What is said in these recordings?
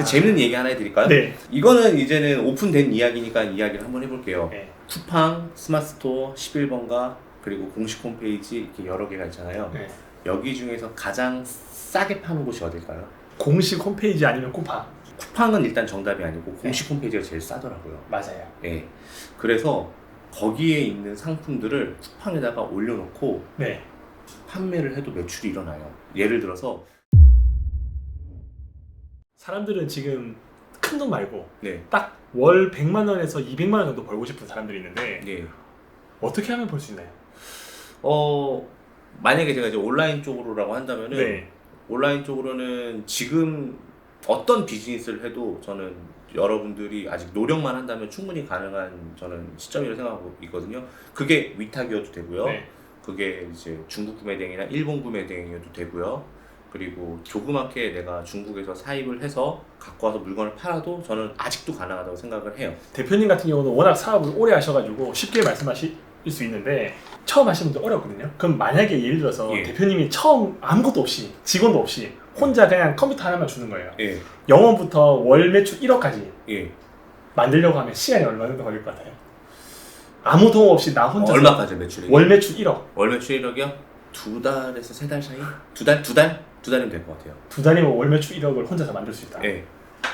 재밌는 얘기 하나 해드릴까요? 네. 이거는 이제는 오픈된 이야기니까 이야기를 한번 해볼게요. 네. 쿠팡, 스마트스토어, 11번가, 그리고 공식 홈페이지 이렇게 여러 개가 있잖아요. 네. 여기 중에서 가장 싸게 파는 곳이 어딜까요? 공식 홈페이지 아니면 쿠팡. 쿠팡은 일단 정답이 아니고 공식 홈페이지가 제일 싸더라고요. 맞아요. 예. 그래서 거기에 있는 상품들을 쿠팡에다가 올려놓고 네. 판매를 해도 매출이 일어나요. 예를 들어서 사람들은 지금 큰 돈 말고 네. 딱 월 100만 원에서 200만 원 정도 벌고 싶은 사람들이 있는데 예. 어떻게 하면 벌 수 있나요? 만약에 제가 이제 온라인 쪽으로라고 한다면은 네. 온라인 쪽으로는 지금 어떤 비즈니스를 해도 저는 여러분들이 아직 노력만 한다면 충분히 가능한 저는 시점이라고 생각하고 있거든요. 그게 위탁이어도 되고요. 네. 그게 이제 중국 구매 대행이나 일본 구매 대행이어도 되고요. 그리고 조그맣게 내가 중국에서 사입을 해서 갖고 와서 물건을 팔아도 저는 아직도 가능하다고 생각을 해요. 대표님 같은 경우는 워낙 사업을 오래 하셔가지고 쉽게 말씀하실 수 있는데 처음 하시는 분들 어렵거든요. 그럼 만약에 예를 들어서 예. 대표님이 처음 아무것도 없이 직원도 없이 혼자 그냥 컴퓨터 하나만 주는 거예요. 예, 영원부터 월 매출 1억까지 예. 만들려고 하면 시간이 얼마 정도 걸릴 것 같아요? 아무 도움 없이 나 혼자 얼마까지 매출이? 월 매출 1억. 월 매출 1억이요? 2달에서 3달 사이? 2달? 2달? 2달이면 될 것 같아요. 2달이면 월 매출 1억을 혼자서 만들 수 있다. 예.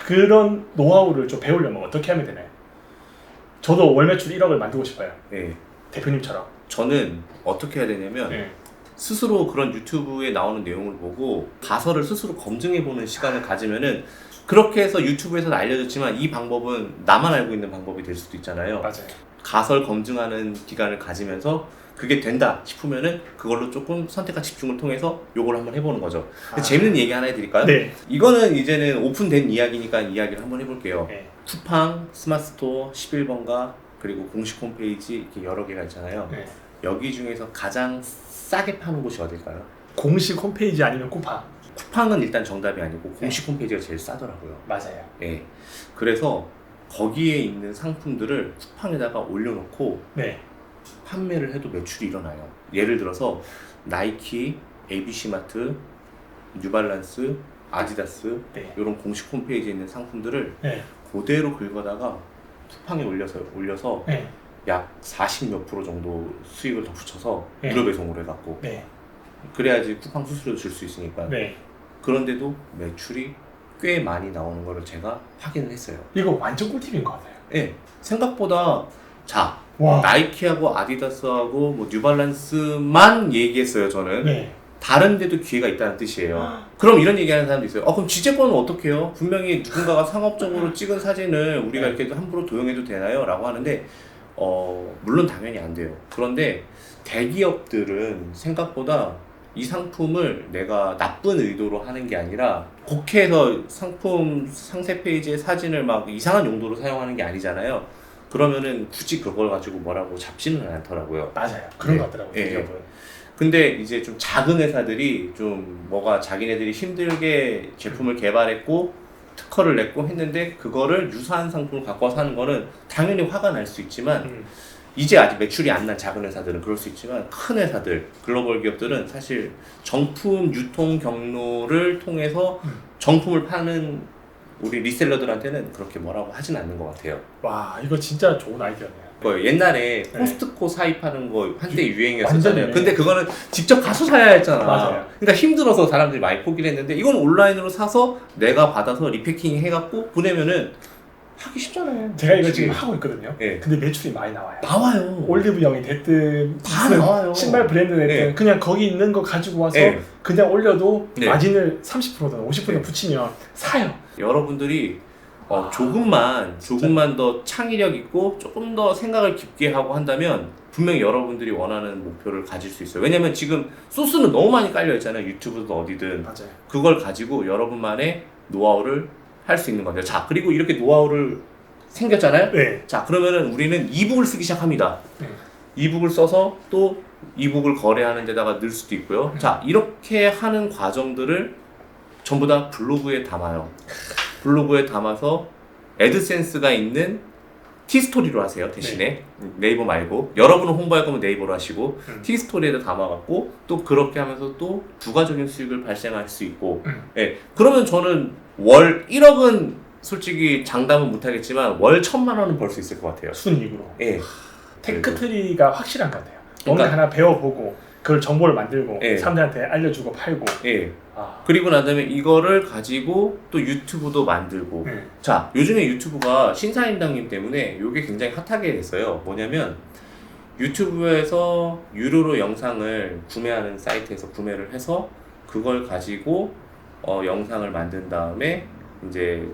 그런 노하우를 좀 배우려면 어떻게 하면 되나요? 저도 월 매출 1억을 만들고 싶어요. 예. 대표님처럼. 저는 어떻게 해야 되냐면 네. 스스로 그런 유튜브에 나오는 내용을 보고 가설을 스스로 검증해보는 시간을 가지면은 그렇게 해서 유튜브에서는 알려졌지만 이 방법은 나만 알고 있는 방법이 될 수도 있잖아요. 맞아요. 가설 검증하는 기간을 가지면서 그게 된다 싶으면은 그걸로 조금 선택과 집중을 통해서 요걸 한번 해보는 거죠. 재밌는 얘기 하나 해드릴까요? 네. 이거는 이제는 오픈된 이야기니까 이야기를 한번 해볼게요. 네. 쿠팡, 스마트스토어, 11번가, 그리고 공식 홈페이지 이렇게 여러 개가 있잖아요. 네. 여기 중에서 가장 싸게 파는 곳이 어딜까요? 공식 홈페이지 아니면 쿠팡. 쿠팡은 일단 정답이 아니고 공식 홈페이지가 제일 싸더라고요. 맞아요. 예. 그래서 거기에 있는 상품들을 쿠팡에다가 올려놓고 네. 판매를 해도 매출이 일어나요. 예를 들어서 나이키, ABC마트, 뉴발란스, 아디다스 네. 이런 공식 홈페이지에 있는 상품들을 네. 그대로 긁어다가 쿠팡에 올려서 네. 약 40몇 프로 정도 수익을 더 붙여서 네. 무료 배송을 해갖고 네. 그래야지 쿠팡 수수료 줄 수 있으니까. 네. 그런데도 매출이 꽤 많이 나오는 거를 제가 확인을 했어요. 이거 완전 꿀팁인 것 같아요. 예, 생각보다 자 와. 나이키하고 아디다스하고 뭐 뉴발란스만 얘기했어요 저는. 네. 다른 데도 기회가 있다는 뜻이에요. 그럼 이런 얘기하는 사람도 있어요. 그럼 지재권은 어떻게 해요? 분명히 누군가가 상업적으로 찍은 사진을 우리가 네. 이렇게 함부로 도용해도 되나요? 라고 하는데 물론 당연히 안 돼요. 그런데 대기업들은 생각보다 이 상품을 내가 나쁜 의도로 하는 게 아니라 국회에서 상품 상세 페이지에 사진을 막 이상한 용도로 사용하는 게 아니잖아요. 그러면은 굳이 그걸 가지고 뭐라고 잡지는 않더라고요. 맞아요. 그런 네. 것 같더라고요. 예, 대기업은. 근데 이제 좀 작은 회사들이 좀 뭐가 자기네들이 힘들게 제품을 개발했고 특허를 냈고 했는데 그거를 유사한 상품을 갖고 와서 하는 거는 당연히 화가 날 수 있지만 이제 아직 매출이 안 난 작은 회사들은 그럴 수 있지만 큰 회사들, 글로벌 기업들은 사실 정품 유통 경로를 통해서 정품을 파는 우리 리셀러들한테는 그렇게 뭐라고 하진 않는 것 같아요. 와, 이거 진짜 좋은 아이디어네요. 옛날에 네. 코스트코 사입하는 거 한때 완전히 유행이었었잖아요. 네. 근데 그거는 직접 가서 사야 했잖아. 맞아요. 그러니까 힘들어서 사람들이 많이 포기를 했는데 이건 온라인으로 사서 내가 받아서 리패킹 해갖고 보내면은 하기 쉽잖아요. 제가 이거 지금 하고 있거든요. 네. 근데 매출이 많이 나와요. 나와요. 올리브영이 됐든 다 무슨 나와요. 신발 브랜드 됐든 네. 그냥 거기 있는 거 가지고 와서 네. 그냥 올려도 네. 마진을 30%든 50% 네. 붙이면 사요. 여러분들이 조금만 더 창의력 있고 조금 더 생각을 깊게 하고 한다면 분명히 여러분들이 원하는 목표를 가질 수 있어요. 왜냐면 지금 소스는 너무 많이 깔려 있잖아요. 유튜브든 어디든. 맞아요. 그걸 가지고 여러분만의 노하우를 할 수 있는 건데, 자, 그리고 이렇게 노하우를 생겼잖아요. 네. 자, 그러면은 우리는 이북을 쓰기 시작합니다. 네. 이북을 써서 또 이북을 거래하는 데다가 넣을 수도 있고요. 자, 이렇게 하는 과정들을 전부 다 블로그에 담아요. 블로그에 담아서 애드센스가 있는 티스토리로 하세요 대신에. 네이버 말고 여러분은 홍보할 거면 네이버로 하시고 티스토리에다 담아갖고 또 그렇게 하면서 또 부가적인 수익을 발생할 수 있고. 예, 그러면 저는 월 1억은 솔직히 장담은 못하겠지만 월 1,000만 원은 벌 수 있을 것 같아요. 순이익으로. 예. 테크트리가 확실한 것 같아요. 뭔가 그러니까- 하나 배워보고 그걸 정보를 만들고 예. 사람들한테 알려주고 팔고. 예. 아. 그리고 난 다음에 이거를 가지고 또 유튜브도 만들고. 네. 자, 요즘에 유튜브가 신사임당님 때문에 이게 굉장히 핫하게 됐어요. 뭐냐면 유튜브에서 유료로 영상을 구매하는 사이트에서 구매를 해서 그걸 가지고 영상을 만든 다음에 이제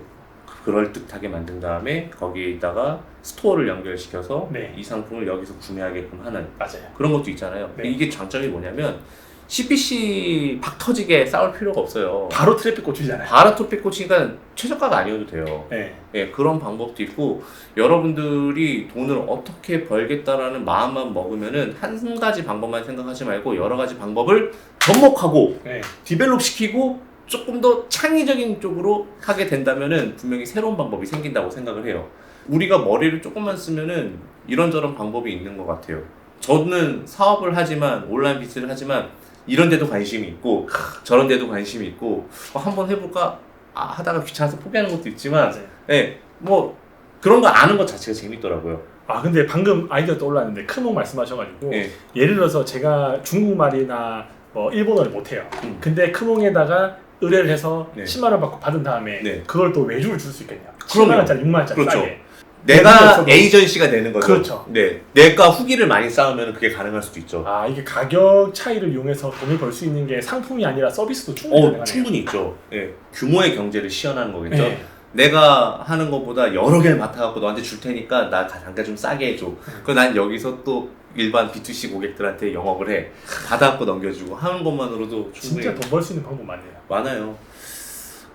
그럴듯하게 만든 다음에 거기에다가 스토어를 연결시켜서 네. 이 상품을 여기서 구매하게끔 하는 맞아요. 그런 것도 있잖아요. 네. 이게 장점이 뭐냐면 CPC 박 터지게 싸울 필요가 없어요. 바로 트래픽 꽂히잖아요. 바로 토픽 꽂히니까 최저가가 아니어도 돼요. 네. 예, 그런 방법도 있고 여러분들이 돈을 어떻게 벌겠다라는 마음만 먹으면은 한 가지 방법만 생각하지 말고 여러 가지 방법을 접목하고 네. 디벨롭 시키고 조금 더 창의적인 쪽으로 하게 된다면은 분명히 새로운 방법이 생긴다고 생각을 해요. 우리가 머리를 조금만 쓰면은 이런저런 방법이 있는 것 같아요. 저는 사업을 하지만 온라인 비즈니스를 하지만 이런 데도 관심이 있고 저런 데도 관심이 있고 한번 해볼까 하다가 귀찮아서 포기하는 것도 있지만 맞아요. 네, 뭐 그런 거 아는 것 자체가 재밌더라고요. 아 근데 방금 아이디어 떠올랐는데 크몽 말씀하셔가지고 네. 예를 들어서 제가 중국말이나 뭐 일본어를 못해요. 근데 크몽에다가 의뢰를 해서 네. 10만 원 받고 받은 다음에 네. 그걸 또 외주를 줄 수 있겠냐? 그럼요. 10만 원짜리, 6만 원짜리 그렇죠. 싸게. 내가 없어도- 에이전시가 되는 거죠. 그렇죠. 네, 내가 후기를 많이 쌓으면 그게 가능할 수도 있죠. 아 이게 가격 차이를 이용해서 돈을 벌 수 있는 게 상품이 아니라 서비스도 충분히 가능하네요. 충분히 있죠. 예, 규모의 경제를 시연하는 거겠죠. 네. 내가 하는 것보다 여러 개를 맡아갖고 너한테 줄 테니까 나 단가 좀 싸게 해줘. 그럼 난 여기서 또 일반 B2C 고객들한테 영업을 해. 받아갖고 넘겨주고 하는 것만으로도 충분히 진짜 돈 벌 수 있는 방법 많네요. 많아요.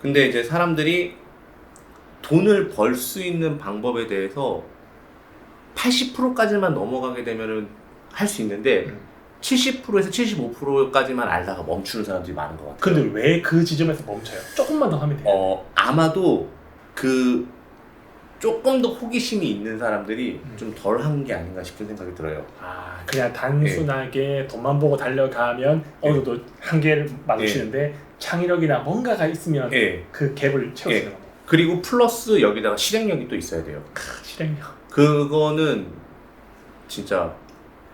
근데 이제 사람들이 돈을 벌 수 있는 방법에 대해서 80%까지만 넘어가게 되면은 할 수 있는데 70%에서 75%까지만 알다가 멈추는 사람들이 많은 것 같아요. 근데 왜 그 지점에서 멈춰요? 조금만 더 하면 돼요. 아마도 그 조금 더 호기심이 있는 사람들이 좀 덜 한 게 아닌가 싶은 생각이 들어요. 아 그냥 단순하게 돈만 보고 달려가면 어느 정도 한계를 마주치는데 창의력이나 뭔가가 있으면 예. 그 갭을 채울 수 예. 있는 거네요. 그리고 플러스 여기다가 실행력이 또 있어야 돼요. 실행력. 그거는 진짜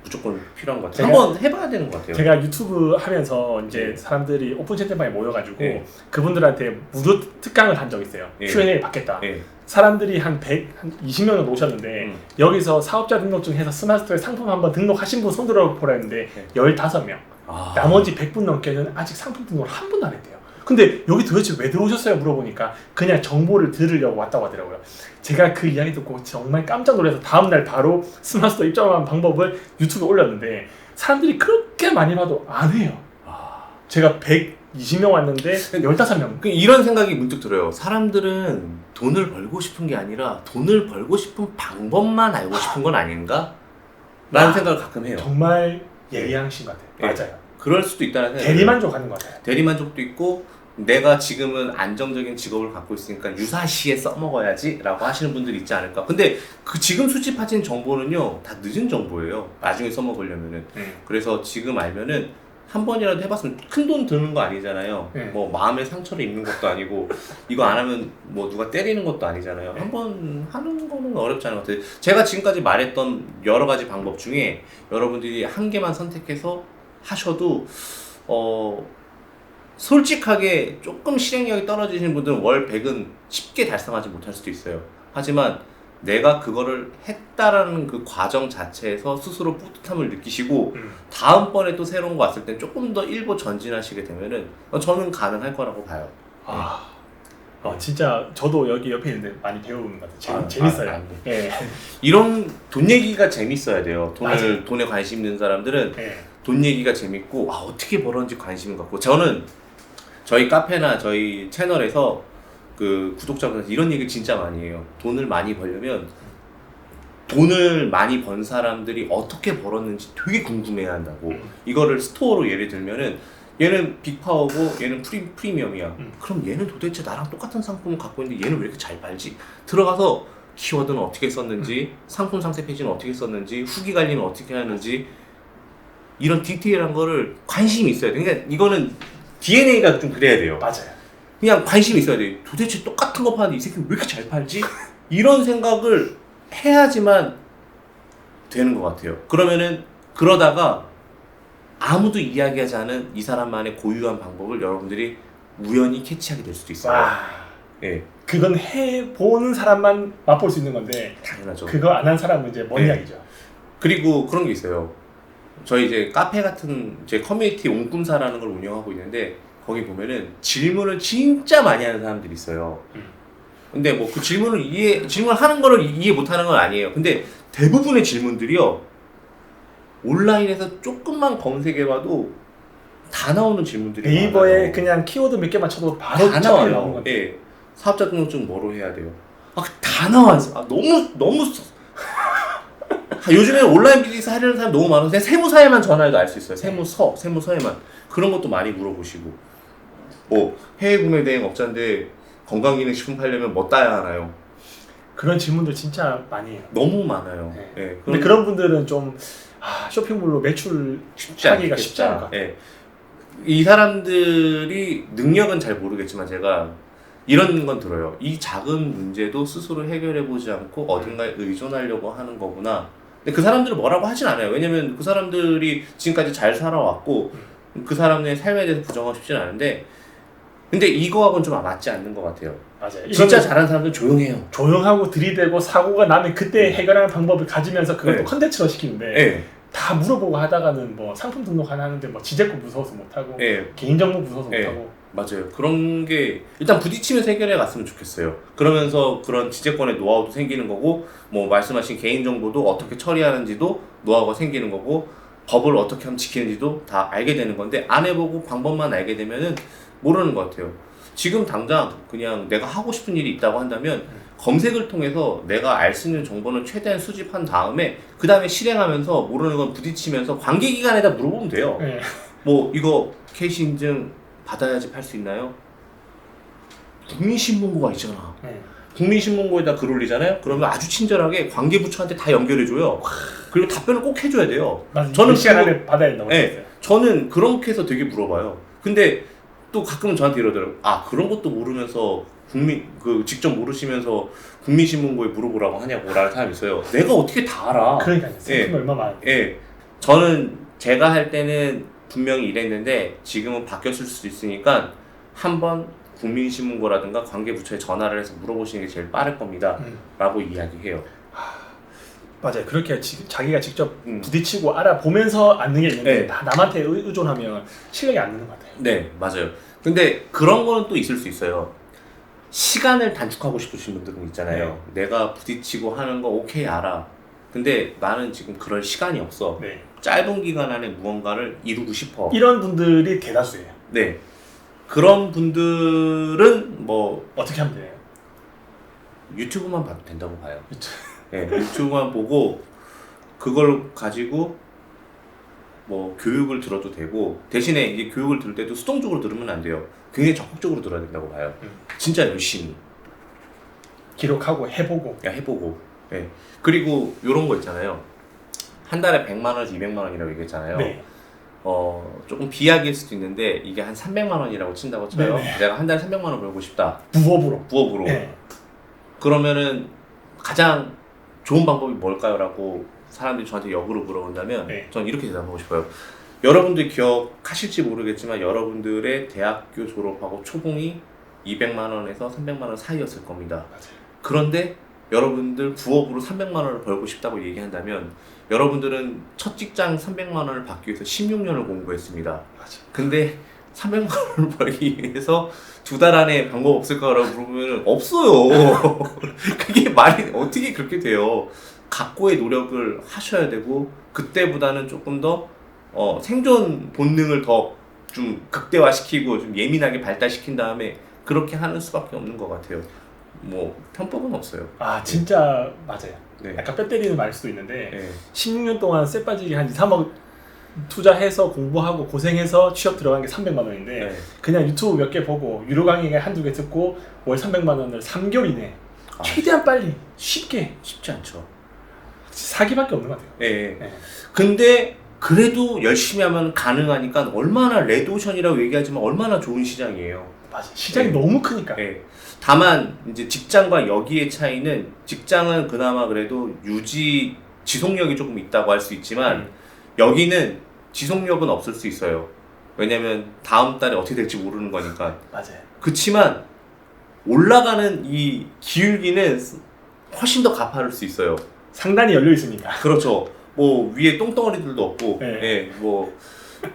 무조건 필요한 것 같아요. 제가- 한번 해봐야 되는 것 같아요. 제가 유튜브 하면서 이제 네. 사람들이 오픈 채팅방에 모여가지고 네. 그분들한테 무료 특강을 한 적이 있어요. 네. Q&A 받겠다. 예. 사람들이 한 20명 정도 오셨는데 여기서 사업자 등록증 해서 스마트스토어에 상품 한번 등록하신 분 손들어 보라 했는데 네. 15명. 아. 나머지 100분 넘게는 아직 상품 등록을 한 번도 안 했대요. 근데 여기 도대체 왜 들어오셨어요? 물어보니까 그냥 정보를 들으려고 왔다고 하더라고요. 제가 그 이야기 듣고 정말 깜짝 놀라서 다음날 바로 스마트스토어 입점한 방법을 유튜브에 올렸는데 사람들이 그렇게 많이 봐도 안 해요. 제가 120명 왔는데 15명. 이런 생각이 문득 들어요. 사람들은 돈을 벌고 싶은 게 아니라 돈을 벌고 싶은 방법만 알고 싶은 건 아닌가? 라는 생각을 가끔 해요. 정말 예리하신 것 같아요. 네. 맞아요. 그럴 수도 있다는 생각이 대리만족하는 것 같아요. 대리만족도 있고 내가 지금은 안정적인 직업을 갖고 있으니까 유사시에 써먹어야지 라고 하시는 분들이 있지 않을까. 근데 그 지금 수집하신 정보는요 다 늦은 정보예요. 나중에 써먹으려면은. 그래서 지금 알면은 한 번이라도 해봤으면 큰 돈 드는 거 아니잖아요. 네. 뭐 마음의 상처를 입는 것도 아니고 이거 안 하면 뭐 누가 때리는 것도 아니잖아요. 한 번 하는 거는 어렵지 않은 것 같아요. 제가 지금까지 말했던 여러 가지 방법 중에 여러분들이 한 개만 선택해서 하셔도 솔직하게 조금 실행력이 떨어지시는 분들은 월 100은 쉽게 달성하지 못할 수도 있어요. 하지만 내가 그거를 했다라는 그 과정 자체에서 스스로 뿌듯함을 느끼시고 다음번에 또 새로운 거 왔을 땐 조금 더 일보 전진하시게 되면은 저는 가능할 거라고 봐요. 진짜 저도 여기 옆에 있는데 많이 배우는 것 같아요. 재밌어요. 예. 이런 돈 얘기가 재밌어야 돼요. 맞아요. 돈에 관심 있는 사람들은 예. 돈 얘기가 재밌고 어떻게 벌었는지 관심을 갖고 저는 저희 카페나 저희 채널에서 그 구독자분한테 이런 얘기를 진짜 많이 해요. 돈을 많이 벌려면 돈을 많이 번 사람들이 어떻게 벌었는지 되게 궁금해야 한다고. 이거를 스토어로 예를 들면은 얘는 빅파워고 얘는 프리미엄이야. 그럼 얘는 도대체 나랑 똑같은 상품을 갖고 있는데 얘는 왜 이렇게 잘 팔지? 들어가서 키워드는 어떻게 썼는지, 상품 상세 페이지는 어떻게 썼는지, 후기 관리는 어떻게 하는지 이런 디테일한 거를 관심이 있어야 돼. 그러니까 이거는 DNA가 좀 그래야 돼요. 맞아요. 그냥 관심이 있어야 돼. 도대체 똑같은 거 파는데 이 새끼 왜 이렇게 잘 팔지? 이런 생각을 해야지만 되는 것 같아요. 그러면은 그러다가 아무도 이야기하지 않은 이 사람만의 고유한 방법을 여러분들이 우연히 캐치하게 될 수도 있어요. 와, 예, 그건 해보는 사람만 맛볼 수 있는 건데 당연하죠. 그거 안 한 사람은 이제 뭔 네. 이야기죠. 그리고 그런 게 있어요. 저희 이제 카페 같은 제 커뮤니티 옹꿈사라는 걸 운영하고 있는데 거기 보면은 질문을 진짜 많이 하는 사람들이 있어요. 근데 뭐 그 질문하는 거를 이해 못하는 건 아니에요. 근데 대부분의 질문들이요 온라인에서 조금만 검색해봐도 다 나오는 질문들이 네이버에 많아요. 그냥 키워드 몇 개만 쳐도 바로 다 나오는 나와요. 건데. 예, 사업자 등록증 뭐로 해야 돼요? 다 나와요. 너무 요즘에 온라인 비즈니스 하려는 사람 너무 많아서 그냥 세무사에만 전화해도 알 수 있어요. 세무서에만 그런 것도 많이 물어보시고 뭐 해외 구매 대행 업자인데 건강기능식품 팔려면 뭐 따야 하나요? 그런 질문들 진짜 많이 해요. 너무 많아요. 네. 예, 근데 그런 분들은 좀 쇼핑몰로 매출 하기가 쉽지 않을 것 같아요. 예. 이 사람들이 능력은 잘 모르겠지만 제가 이런 건 들어요. 이 작은 문제도 스스로 해결해보지 않고 어딘가에 의존하려고 하는 거구나. 근데 그 사람들은 뭐라고 하진 않아요. 왜냐면 그 사람들이 지금까지 잘 살아왔고 그 사람의 삶에 대해서 부정하고 싶진 않은데 근데 이거하고는 좀 맞지 않는 것 같아요. 맞아요. 진짜 잘하는 사람들은 조용해요. 조용하고 들이대고 사고가 나면 그때 해결하는 방법을 가지면서 그걸 네. 또 컨텐츠로 시키는데 예, 다 물어보고 하다가는 뭐 상품 등록 하나 하는데 뭐 지재권 무서워서 못하고 예, 개인정보 무서워서 예. 못하고 맞아요. 그런 게 일단 부딪히면서 해결해 갔으면 좋겠어요. 그러면서 그런 지재권의 노하우도 생기는 거고 뭐 말씀하신 개인정보도 어떻게 처리하는지도 노하우가 생기는 거고 법을 어떻게 하면 지키는지도 다 알게 되는 건데 안 해보고 방법만 알게 되면은 모르는 것 같아요. 지금 당장 그냥 내가 하고 싶은 일이 있다고 한다면 검색을 통해서 내가 알 수 있는 정보는 최대한 수집한 다음에 그 다음에 실행하면서 모르는 건 부딪히면서 관계기관에다 물어보면 돼요. 네. 뭐 이거 KC 인증 받아야지 팔 수 있나요? 국민신문고가 있잖아. 네. 국민신문고에다 글 올리잖아요. 그러면 아주 친절하게 관계부처한테 다 연결해줘요. 그리고 답변을 꼭 해줘야 돼요. 맞아요. 저는 시간 그거- 안에 받아야 된다고 네, 했어요. 저는 그렇게 해서 되게 물어봐요. 근데 또 가끔은 저한테 이러더라고요. 아 그런 것도 모르면서 직접 모르시면서 국민신문고에 물어보라고 하냐고 라는 사람이 있어요. 내가 어떻게 다 알아. 그러니까요. 상품이 얼마 많은데. 예, 저는 제가 할 때는 분명히 이랬는데 지금은 바뀌었을 수도 있으니까 한번 국민신문고라든가 관계부처에 전화를 해서 물어보시는 게 제일 빠를 겁니다. 라고 이야기해요. 맞아요. 그렇게 자기가 직접 음. 부딪히고 알아보면서 앉는 게 있는데 네. 다 남한테 의존하면 실력이 안 느는 것 같아요. 네, 맞아요. 근데 그런 거는 또 있을 수 있어요. 시간을 단축하고 싶으신 분들은 있잖아요. 내가 부딪히고 하는 거 오케이 알아. 근데 나는 지금 그럴 시간이 없어. 네. 짧은 기간 안에 무언가를 이루고 싶어. 이런 분들이 대다수예요. 네. 그런 분들은 뭐 어떻게 하면 돼요? 유튜브만 봐도 된다고 봐요. 유튜브. 네, 유튜브만 보고 그걸 가지고 뭐 교육을 들어도 되고 대신에 이제 교육을 들을 때도 수동적으로 들으면 안 돼요. 굉장히 적극적으로 들어야 된다고 봐요. 진짜 열심히 기록하고 해보고. 해보고. 네. 그리고 이런 거 있잖아요. 한 달에 100만 원에서 200만 원이라고 얘기했잖아요. 네. 조금 비약일 수도 있는데 이게 한 300만 원이라고 친다고 쳐요. 네네. 내가 한 달에 300만 원 벌고 싶다. 부업으로. 부업으로. 네. 그러면은 가장 좋은 방법이 뭘까요? 라고 사람들이 저한테 역으로 물어본다면 네. 전 이렇게 대답하고 싶어요. 여러분들이 기억하실지 모르겠지만 여러분들의 대학교 졸업하고 초봉이 200만 원에서 300만 원 사이였을 겁니다. 맞아요. 그런데 여러분들 부업으로 300만 원을 벌고 싶다고 얘기한다면 여러분들은 첫 직장 300만 원을 받기 위해서 16년을 공부했습니다. 맞아요. 근데 300만 원을 벌기 위해서 2달 안에 방법 없을까라고 물으면 없어요. 그게 말이 어떻게 그렇게 돼요. 각고의 노력을 하셔야 되고 그때보다는 조금 더 생존 본능을 더 좀 극대화시키고 좀 예민하게 발달시킨 다음에 그렇게 하는 수밖에 없는 것 같아요. 뭐 편법은 없어요. 아 진짜 맞아요. 네. 약간 뼈 때리는 말 수도 있는데 네. 16년 동안 쎄 빠지게 한 2, 3억 투자해서 공부하고 고생해서 취업 들어간 게 300만 원인데 네. 그냥 유튜브 몇 개 보고 유료 강의 한두 개 듣고 월 300만 원을 3개월 이내 최대한 빨리 쉽게 쉽지 않죠. 사기밖에 없는 것 같아요. 예. 네. 근데 그래도 열심히 하면 가능하니까 얼마나 레드오션이라고 얘기하지만 얼마나 좋은 시장이에요. 맞아. 시장이 네. 너무 크니까. 예. 다만 이제 직장과 여기의 차이는 직장은 그나마 그래도 지속력이 조금 있다고 할 수 있지만 여기는 지속력은 없을 수 있어요. 왜냐면 다음 달에 어떻게 될지 모르는 거니까. 맞아요. 그치만 올라가는 이 기울기는 훨씬 더 가파를 수 있어요. 상단이 열려 있으니까. 그렇죠. 뭐 위에 똥덩어리들도 없고, 네. 예, 뭐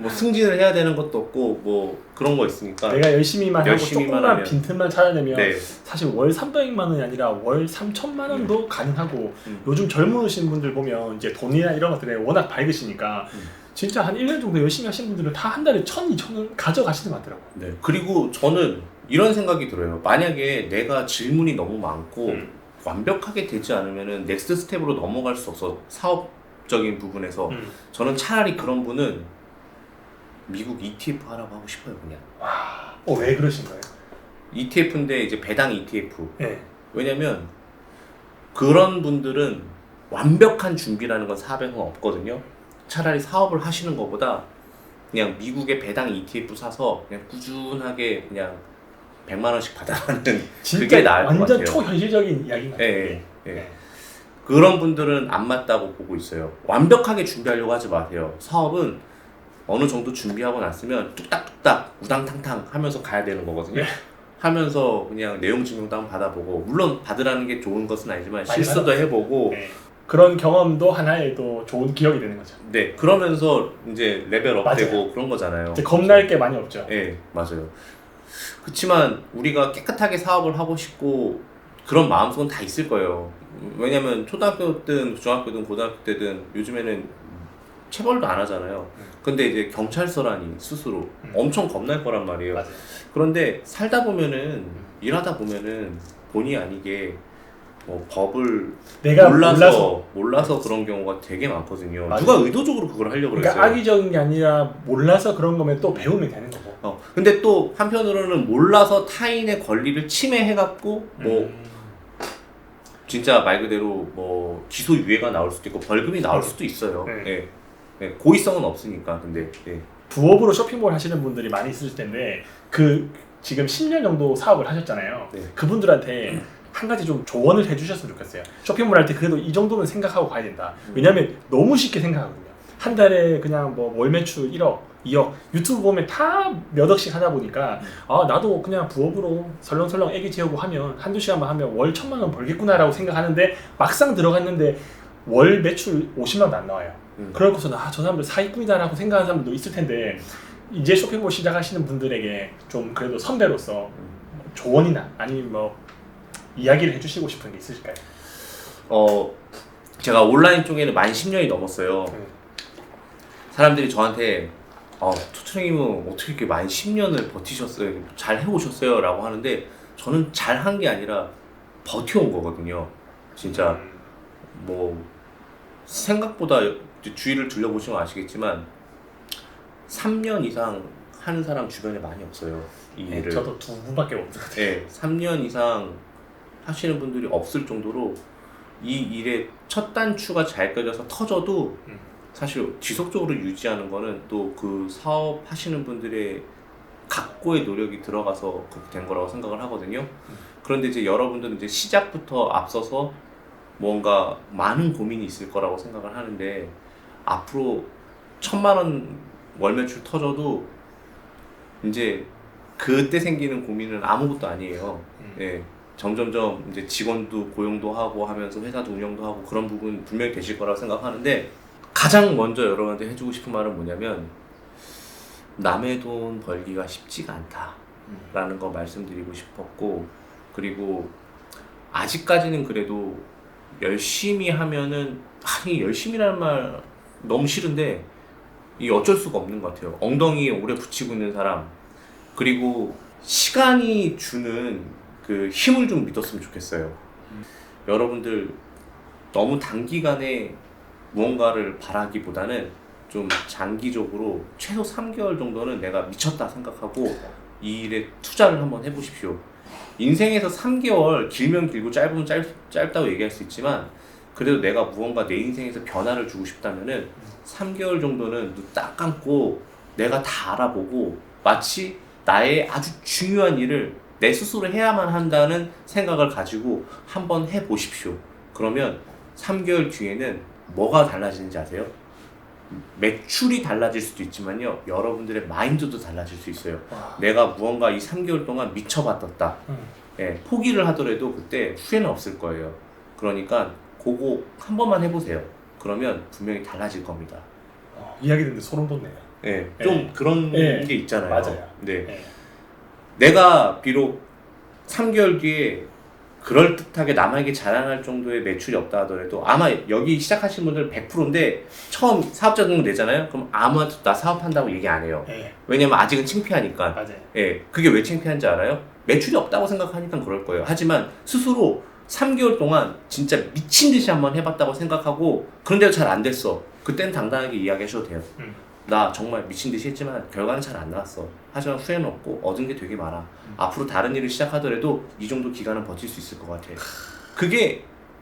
승진을 해야 되는 것도 없고, 뭐 그런 거 있으니까. 내가 열심히만 하고 조금만 하면. 빈틈만 찾아내면 네. 사실 월 300만 원이 아니라 월 3천만 원도 가능하고 요즘 젊으신 분들 보면 이제 돈이나 이런 것들에 워낙 밝으시니까 진짜 한 1년 정도 열심히 하시는 분들은 다 한 달에 1,000, 2,000원 가져가시는 것 같더라고요. 네. 그리고 저는 이런 생각이 들어요. 만약에 내가 질문이 너무 많고 완벽하게 되지 않으면은 넥스트 스텝으로 넘어갈 수 없어. 사업적인 부분에서 저는 차라리 그런 분은 미국 ETF 하라고 하고 싶어요, 그냥. 와, 왜 그러신 거예요? ETF인데 이제 배당 ETF. 네. 왜냐면 그런 분들은 완벽한 준비라는 건 사업에는 없거든요. 차라리 사업을 하시는 것보다 그냥 미국의 배당 ETF 사서 그냥 꾸준하게 그냥 100만 원씩 받아가는 진짜 그게 나을 것 완전 같아요. 초현실적인 이야기인 것 같아요. 예, 예. 그런 분들은 안 맞다고 보고 있어요. 완벽하게 준비하려고 하지 마세요. 사업은 어느 정도 준비하고 났으면 뚝딱뚝딱 우당탕탕 하면서 가야 되는 거거든요. 하면서 그냥 내용 증명도 한번 받아보고, 물론 받으라는 게 좋은 것은 아니지만 실수도 해보고, 네. 그런 경험도 하나의 또 좋은 기억이 되는 거죠. 네, 그러면서 이제 레벨업되고 그런 거잖아요. 이제 겁날 게 많이 없죠. 네, 맞아요. 그렇지만 우리가 깨끗하게 사업을 하고 싶고 그런 마음속은 다 있을 거예요. 왜냐면 초등학교든 중학교든 고등학교 때든 요즘에는 체벌도 안 하잖아요. 근데 이제 경찰서라니 스스로 엄청 겁날 거란 말이에요. 맞아요. 그런데 살다 보면은 일하다 보면은 본의 아니게 뭐 법을 내가 몰라서 그런 경우가 되게 많거든요. 맞아요. 누가 의도적으로 그걸 하려고 그랬어요. 그러니까 악의적인 게 아니라 몰라서 그런 거면 또 배우면 되는 거고. 근데 또 한편으로는 몰라서 타인의 권리를 침해해갖고 뭐 진짜 말 그대로 뭐 기소유예가 나올 수도 있고 벌금이 나올 수도 있어요. 네. 예. 예. 고의성은 없으니까. 근데 예. 부업으로 쇼핑몰 하시는 분들이 많이 있을 텐데 그 지금 10년 정도 사업을 하셨잖아요. 네. 그분들한테 한 가지 좀 조언을 해주셨으면 좋겠어요. 쇼핑몰 할 때 그래도 이 정도는 생각하고 가야 된다. 왜냐면 너무 쉽게 생각하거든요. 한 달에 그냥 뭐 월 매출 1억, 2억 유튜브 보면 다 몇 억씩 하다 보니까 아 나도 그냥 부업으로 설렁설렁 애기 재우고 하면 한두 시간만 하면 월 1,000만 원 벌겠구나라고 생각하는데 막상 들어갔는데 월 매출 50만 원도 안 나와요. 그러고서 저 사람들 사기꾼이다라고 생각하는 사람들도 있을 텐데 이제 쇼핑몰 시작하시는 분들에게 좀 그래도 선배로서 조언이나 아니면 뭐 이야기를 해주시고 싶은 게 있으실까요? 제가 온라인 쪽에는 만 10년이 넘었어요. 사람들이 저한테 토트형님은 어떻게 이렇게 만 10년을 버티셨어요? 잘 해오셨어요? 라고 하는데 저는 잘 한 게 아니라 버텨온 거거든요. 진짜 뭐 생각보다 주위를 둘러보시면 아시겠지만 3년 이상 하는 사람 주변에 많이 없어요. 이 일을. 저도 두 분밖에 없거든요. 네, 3년 이상 하시는 분들이 없을 정도로 이 일의 첫 단추가 잘 껴져서 터져도 사실 지속적으로 유지하는 거는 또 그 사업 하시는 분들의 각고의 노력이 들어가서 그렇게 된 거라고 생각을 하거든요. 그런데 이제 여러분들은 이제 시작부터 앞서서 뭔가 많은 고민이 있을 거라고 생각을 하는데 앞으로 1,000만 원 월 매출 터져도 이제 그때 생기는 고민은 아무것도 아니에요. 예. 점점점 이제 직원도 고용도 하고 하면서 회사도 운영도 하고 그런 부분 분명히 되실 거라고 생각하는데 가장 먼저 여러분한테 해주고 싶은 말은 뭐냐면 남의 돈 벌기가 쉽지가 않다라는 거 말씀드리고 싶었고, 그리고 아직까지는 그래도 열심히 하면은 아니 열심히라는 말 너무 싫은데 이 어쩔 수가 없는 것 같아요. 엉덩이에 오래 붙이고 있는 사람, 그리고 시간이 주는 그 힘을 좀 믿었으면 좋겠어요. 여러분들 너무 단기간에 무언가를 바라기보다는 좀 장기적으로 최소 3개월 정도는 내가 미쳤다 생각하고 이 일에 투자를 한번 해보십시오. 인생에서 3개월 길면 길고 짧으면 짧다고 얘기할 수 있지만 그래도 내가 무언가 내 인생에서 변화를 주고 싶다면은 3개월 정도는 눈 딱 감고 내가 다 알아보고 마치 나의 아주 중요한 일을 내 스스로 해야만 한다는 생각을 가지고 한번 해보십시오. 그러면 3개월 뒤에는 뭐가 달라지는지 아세요? 매출이 달라질 수도 있지만요, 여러분들의 마인드도 달라질 수 있어요. 와. 내가 무언가 이 3개월 동안 미쳐봤었다. 예, 포기를 하더라도 그때 후회는 없을 거예요. 그러니까 그거 한 번만 해보세요. 그러면 분명히 달라질 겁니다. 이야기 듣는데 소름 돋네요. 예, 좀 그런 게 있잖아요. 맞아요. 네. 예. 내가 비록 3개월 뒤에 그럴듯하게 남에게 자랑할 정도의 매출이 없다 하더라도 아마 여기 시작하신 분들 100%인데 처음 사업자 등록 내잖아요? 그럼 아무한테도 나 사업한다고 얘기 안 해요. 예. 왜냐면 아직은 창피하니까. 맞아요. 예, 그게 왜 창피한지 알아요? 매출이 없다고 생각하니까 그럴 거예요. 하지만 스스로 3개월 동안 진짜 미친 듯이 한번 해봤다고 생각하고 그런데도 잘 안 됐어. 그때는 당당하게 이야기하셔도 돼요. 나 정말 미친 듯이 했지만 결과는 잘 안 나왔어. 하지만 후회는 없고 얻은 게 되게 많아. 앞으로 다른 일을 시작하더라도 이 정도 기간은 버틸 수 있을 것 같아. 그게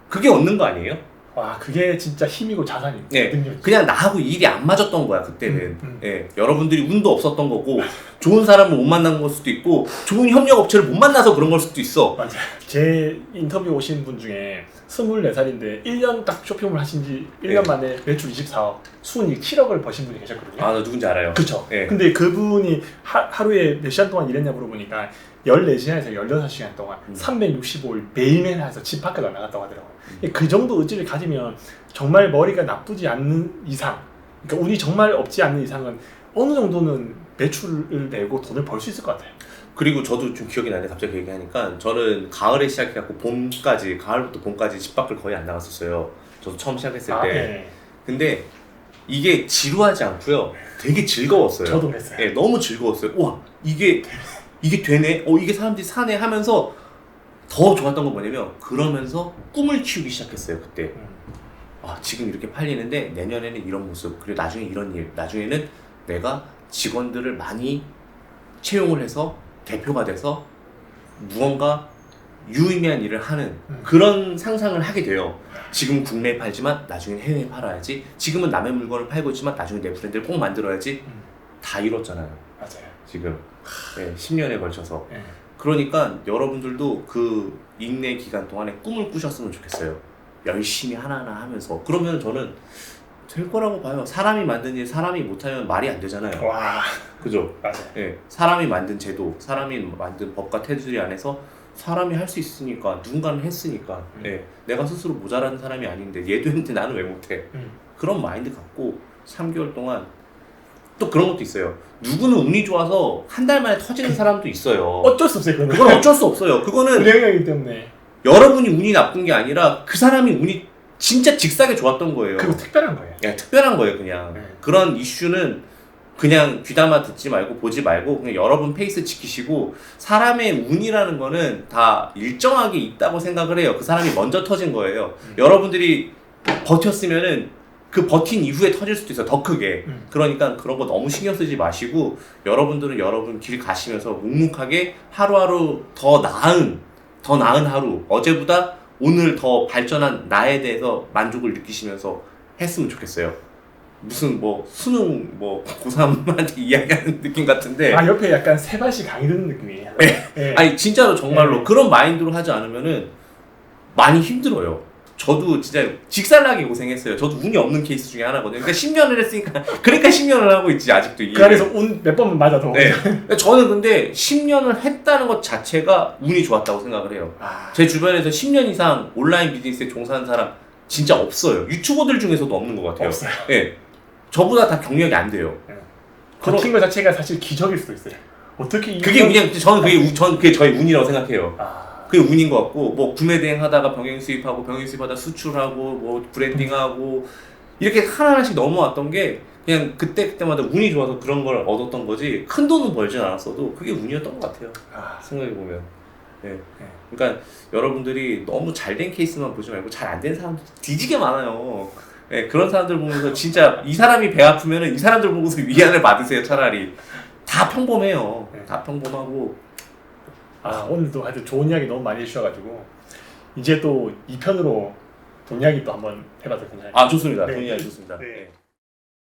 얻는 거 아니에요? 와, 그게 진짜 힘이고 자산이고 네, 능력이죠. 그냥 나하고 일이 안 맞았던 거야 그때는. 예, 여러분들이 운도 없었던 거고 좋은 사람을 못 만난 걸 수도 있고 좋은 협력 업체를 못 만나서 그런 걸 수도 있어. 맞아요. 제 인터뷰 오신 분 중에 24살인데 1년 딱 쇼핑몰 하신 지 1년 네. 만에 매출 24억, 수익 7억을 버신 분이 계셨거든요. 아, 나 누군지 알아요. 그쵸. 네. 근데 그분이 하루에 몇 시간 동안 일했냐 물어보니까 14시간에서 16시간 동안 365일 매일매일 해서 집 밖에 안 나갔다고 하더라고요. 그 정도 의지를 가지면 정말 머리가 나쁘지 않는 이상, 그러니까 운이 정말 없지 않는 이상은 어느 정도는 매출을 내고 돈을 벌 수 있을 것 같아요. 그리고 저도 좀 기억이 나는데 갑자기 얘기하니까 저는 가을에 시작해갖고 봄까지, 가을부터 봄까지 집 밖을 거의 안 나갔었어요. 저도 처음 시작했을 때. 네. 근데 이게 지루하지 않고요. 되게 즐거웠어요. 저도 그랬어요. 네, 너무 즐거웠어요. 와, 이게 되네? 이게 사람들이 사네? 하면서 더 좋았던 건 뭐냐면 그러면서 꿈을 키우기 시작했어요, 그때. 아, 지금 이렇게 팔리는데 내년에는 이런 모습, 그리고 나중에 이런 일, 나중에는 내가 직원들을 많이 채용을 해서 대표가 돼서 무언가 유의미한 일을 하는 그런 상상을 하게 돼요. 지금 국내에 팔지만 나중에 해외에 팔아야지. 지금은 남의 물건을 팔고 있지만 나중에 내 브랜드를 꼭 만들어야지. 다 이뤘잖아요. 맞아요. 지금. 네, 10년에 걸쳐서. 네. 그러니까 여러분들도 그 인내 기간 동안에 꿈을 꾸셨으면 좋겠어요. 열심히 하나하나 하면서. 그러면 저는 될 거라고 봐요. 사람이 만든 일 사람이 못하면 말이 안 되잖아요. 와, 그죠? 맞아요. 예, 사람이 만든 제도, 사람이 만든 법과 테두리 안에서 사람이 할 수 있으니까, 누군가는 했으니까. 예, 내가 스스로 모자란 사람이 아닌데 얘도 했는데 나는 왜 못해? 그런 마인드 갖고 3개월 동안. 또 그런 것도 있어요. 누구는 운이 좋아서 한 달 만에 터지는 사람도 있어요. 어쩔 수 없어요. 그건 어쩔 수 없어요. 그거는 운영이기 때문에. 여러분이 운이 나쁜 게 아니라 그 사람이 운이 진짜 직사게 좋았던 거예요. 그리고 특별한 거예요. 야, 특별한 거예요, 그냥. 네. 그런 이슈는 그냥 귀담아 듣지 말고 보지 말고 그냥 여러분 페이스 지키시고, 사람의 운이라는 거는 다 일정하게 있다고 생각을 해요. 그 사람이 먼저 터진 거예요. 여러분들이 버텼으면은 그 버틴 이후에 터질 수도 있어요. 더 크게. 그러니까 그런 거 너무 신경 쓰지 마시고 여러분들은 여러분 길 가시면서 묵묵하게 하루하루 더 나은 하루, 어제보다 오늘 더 발전한 나에 대해서 만족을 느끼시면서 했으면 좋겠어요. 무슨 뭐 수능 뭐 고3한테 이야기하는 느낌 같은데. 아, 옆에 약간 세바시 강의 듣는 느낌이에요. 네. 아니 진짜로 정말로 네. 그런 마인드로 하지 않으면은 많이 힘들어요. 저도 진짜 직살나게 고생했어요. 저도 운이 없는 케이스 중에 하나거든요. 그러니까 10년을 했으니까 그러니까 10년을 하고 있지 아직도. 그 안에서 운 몇 번 맞아도. 네. 저는 근데 10년을 했다는 것 자체가 운이 좋았다고 생각을 해요. 제 주변에서 10년 이상 온라인 비즈니스에 종사하는 사람 진짜 없어요. 유튜버들 중에서도 없는 것 같아요. 없어요. 네. 저보다 다 경력이 안 돼요. 버틴 것 자체가 사실 기적일 수도 있어요. 어떻게 그게 그냥 저는 그게 저의 운이라고 생각해요. 아, 그게 운인 것 같고, 뭐 구매 대행 하다가 병행 수입하다 수출하고 뭐 브랜딩하고 이렇게 하나하나씩 넘어왔던 게 그냥 그때마다 운이 좋아서 그런 걸 얻었던 거지 큰 돈은 벌진 않았어도 그게 운이었던 것 같아요. 생각해보면. 네. 그러니까 여러분들이 너무 잘된 케이스만 보지 말고 잘 안 된 사람들 뒤지게 많아요. 네, 그런 사람들 보면서 진짜 이 사람이 배 아프면은 이 사람들 보고서 위안을 받으세요. 차라리 다 평범해요. 다 평범하고 오늘도 하여튼 좋은 이야기 너무 많이 해주셔가지고 이제 또 2편으로 돈 이야기 또 한번 해봐도 되나요? 좋습니다. 네. 돈 이야기 좋습니다. 네. 네.